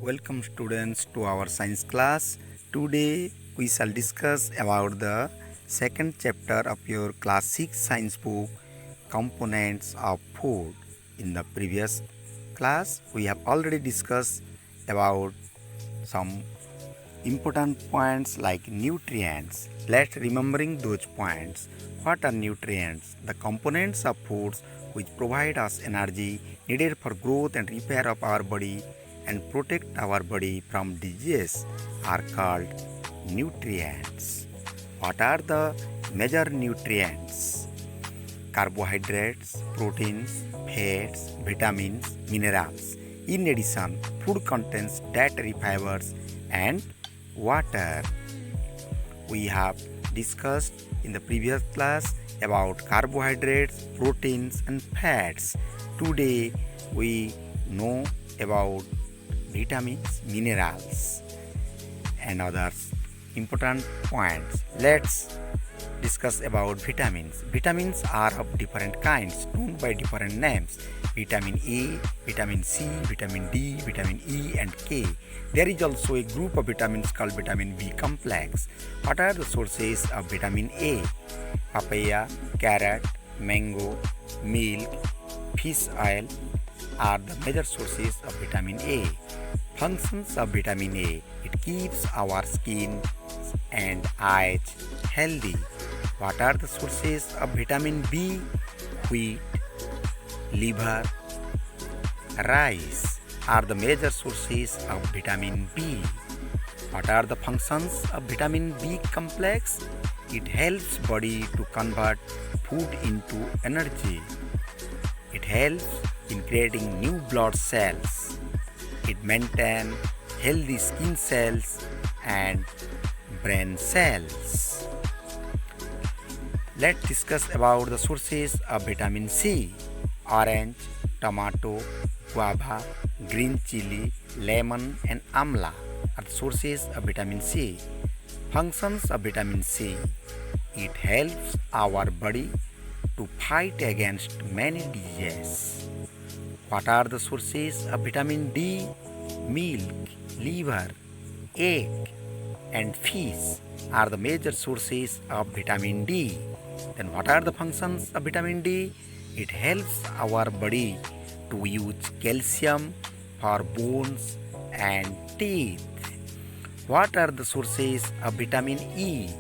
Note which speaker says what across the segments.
Speaker 1: Welcome students to our science class. Today we shall discuss about the second chapter of your class 6 science book, components of food. In the previous class we have already discussed about some important points like nutrients. Let's remembering those points. What are nutrients? The components of foods which provide us energy needed for growth and repair of our body and protect our body from disease are called nutrients. What are the major nutrients? Carbohydrates, proteins, fats, vitamins, minerals. In addition, food contains dietary fibers and water. We have discussed in the previous class about carbohydrates, proteins, and fats. Today we know about vitamins, minerals, and others important points. Let's discuss about vitamins. Vitamins are of different kinds known by different names. Vitamin A, vitamin C, vitamin D, vitamin E and K. There is also a group of vitamins called vitamin B complex. What are the sources of vitamin A? Papaya, carrot, mango, milk, fish oil are the major sources of vitamin A. Functions of vitamin A: it keeps our skin and eyes healthy. What are the sources of vitamin B? Wheat, liver, rice are the major sources of vitamin B. What are the functions of vitamin B complex? It helps body to convert food into energy. It helps in creating new blood cells. It maintains healthy skin cells and brain cells. Let's discuss about the sources of vitamin C. Orange, tomato, guava, green chili, lemon and amla are the sources of vitamin C. Functions of vitamin C: it helps our body to fight against many diseases. What are the sources of vitamin D? Milk, liver, egg and fish are the major sources of vitamin D. Then what are the functions of vitamin D? It helps our body to use calcium for bones and teeth. What are the sources of vitamin E?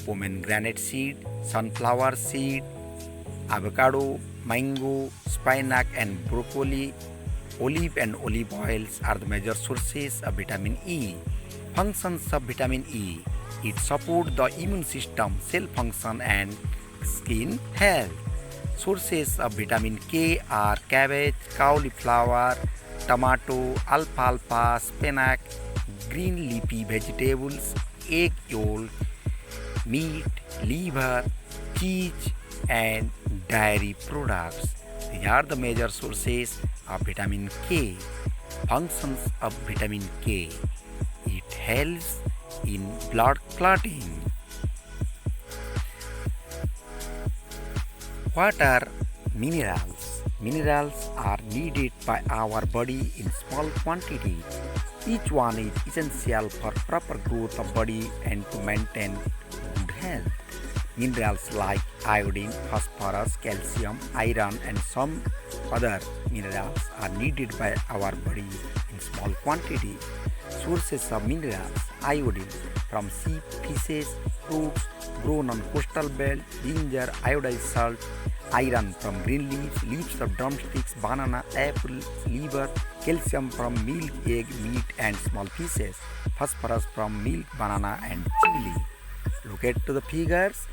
Speaker 1: Pomegranate seed, sunflower seed, avocado, mango, spinach and broccoli, olive and olive oils are the major sources of vitamin E. Functions of vitamin E: it supports the immune system, cell function and skin health. Sources of vitamin K are cabbage, cauliflower, tomato, alfalfa, spinach, green leafy vegetables, egg yolk, meat, liver, cheese and dairy products. These are the major sources of vitamin K. Functions of vitamin K: it helps in blood clotting. What are minerals? Minerals are needed by our body in small quantities. Each one is essential for proper growth of body and to maintain good health. Minerals like iodine, phosphorus, calcium, iron and some other minerals are needed by our body in small quantity. Sources of minerals: iodine from sea, fishes, fruits grown on coastal belt, ginger, iodized salt, iron from green leaves, leaves of drumsticks, banana, apple, liver, calcium from milk, egg, meat and small fishes, phosphorus from milk, banana and chili. Look at the figures.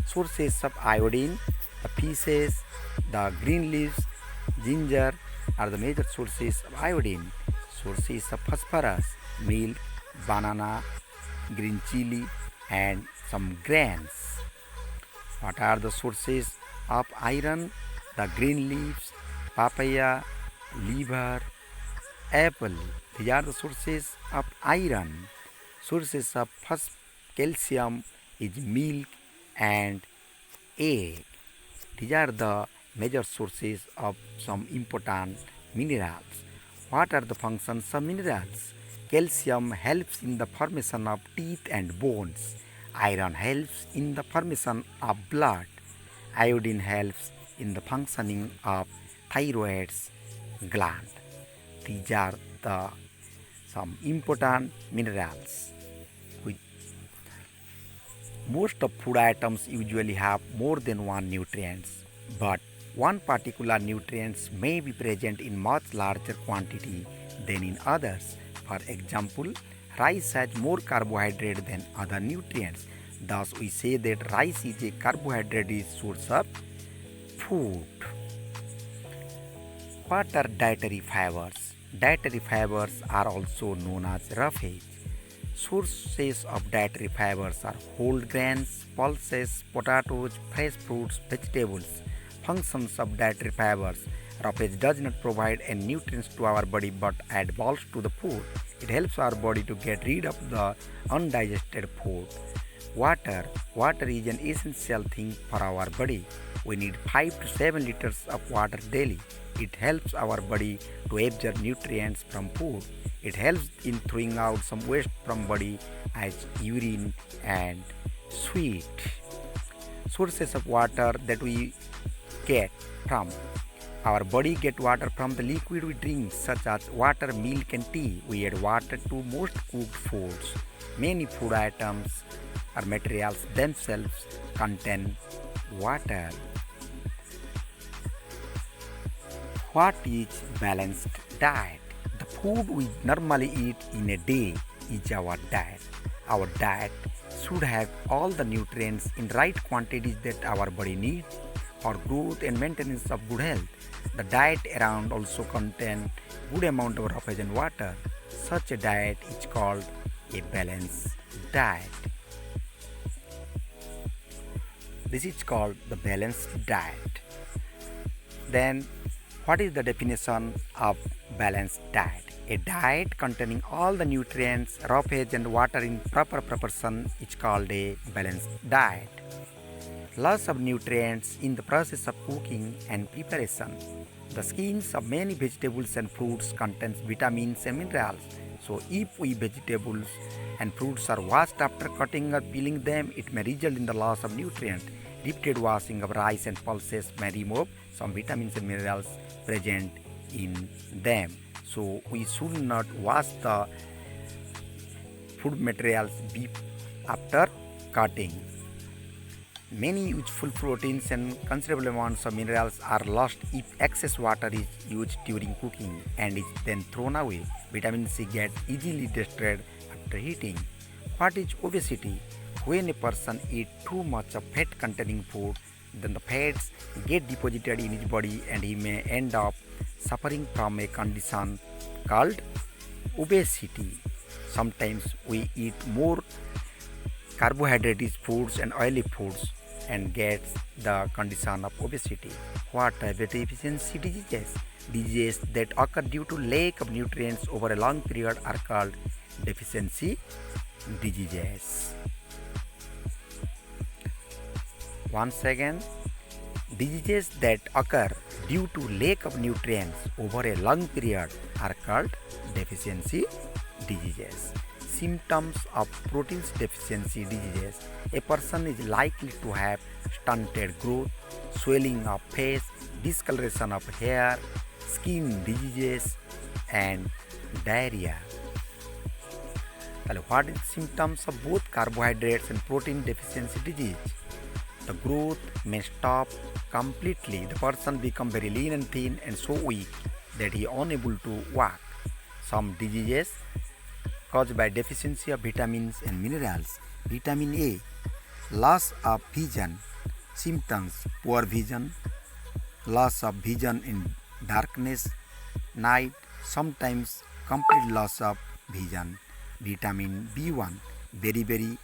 Speaker 1: Sources of iodine: the fishes, the green leaves, ginger are the major sources of iodine. Sources of phosphorus: milk, banana, green chili and some grains. What are the sources of iron? The green leaves, papaya, liver, apple. These are the sources of iron. Sources of calcium is milk and egg. These are the major sources of some important minerals. What are the functions of minerals? Calcium helps in the formation of teeth and bones. Iron helps in the formation of blood. Iodine helps in the functioning of thyroid's gland. These are the some important minerals. Which most of food items usually have more than one nutrients, but one particular nutrients may be present in much larger quantity than in others. For example, rice has more carbohydrate than other nutrients. Thus, we say that rice is a carbohydrate source of food. What are dietary fibers? Dietary fibers are also known as roughage. Sources of dietary fibers are whole grains, pulses, potatoes, fresh fruits, vegetables. Functions of dietary fibers. Roughage does not provide any nutrients to our body but add bulk to the food. It helps our body to get rid of the undigested food. Water. Water is an essential thing for our body. We need 5 to 7 liters of water daily. It helps our body to absorb nutrients from food. It helps in throwing out some waste from body as urine and sweat. Sources of water that we get from our body get water from the liquid we drink such as water, milk and tea. We add water to most cooked foods. Many food items or materials themselves contain water. What is balanced diet? The food we normally eat in a day is our diet. Our diet should have all the nutrients in right quantities that our body needs for growth and maintenance of good health. The diet around also contain good amount of roughage and water. Such a diet is called a balanced diet. This is called the balanced diet. Then, what is the definition of balanced diet? A diet containing all the nutrients, roughage and water in proper proportion is called a balanced diet. Loss of nutrients in the process of cooking and preparation. The skins of many vegetables and fruits contains vitamins and minerals. So if we vegetables and fruits are washed after cutting or peeling them, it may result in the loss of nutrients. Repeated washing of rice and pulses may remove some vitamins and minerals present in them. So we should not wash the food materials after cutting. Many useful proteins and considerable amounts of minerals are lost if excess water is used during cooking and is then thrown away. Vitamin C gets easily destroyed after heating. What is obesity? When a person eats too much of fat containing food, then the fats get deposited in his body and he may end up suffering from a condition called obesity. Sometimes we eat more carbohydrate foods and oily foods and gets the condition of obesity. What are the deficiency diseases? Diseases that occur due to lack of nutrients over a long period are called deficiency diseases. Once again, diseases that occur due to lack of nutrients over a long period are called deficiency diseases. Symptoms of protein deficiency diseases. A person is likely to have stunted growth, swelling of face, discoloration of hair, skin diseases and diarrhea. What is symptoms of both carbohydrates and protein deficiency disease? The growth may stop completely. The person becomes very lean and thin and so weak that he is unable to walk. Some diseases caused by deficiency of vitamins and minerals. Vitamin A, loss of vision. Symptoms: poor vision, loss of vision in darkness, night, sometimes complete loss of vision. Vitamin B1, very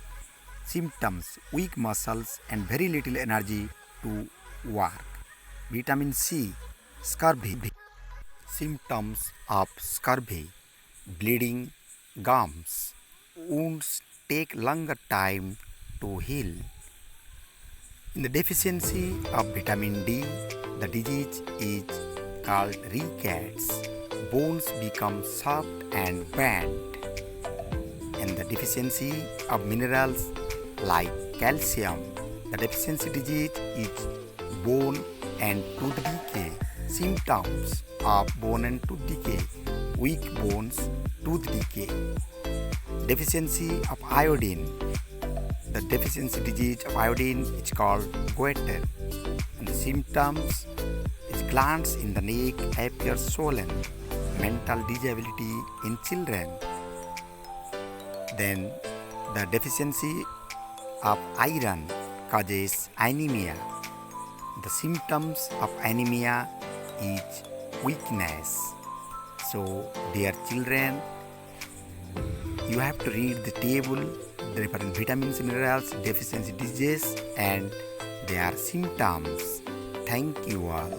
Speaker 1: symptoms: weak muscles and very little energy to work. Vitamin C, scurvy. Symptoms of scurvy: bleeding gums, wounds take longer time to heal. In the deficiency of vitamin D, the disease is called rickets. bones become soft and bent. And the deficiency of minerals like calcium. The deficiency disease is bone and tooth decay. Symptoms of bone and tooth decay: weak bones, tooth decay. Deficiency of iodine. The deficiency disease of iodine is called goiter. And the symptoms is glands in the neck appear swollen. Mental disability in children. Then the deficiency of iron causes anemia. The symptoms of anemia is weakness. So, dear children, you have to read the table referring vitamins, minerals, deficiency disease, and their symptoms. Thank you all.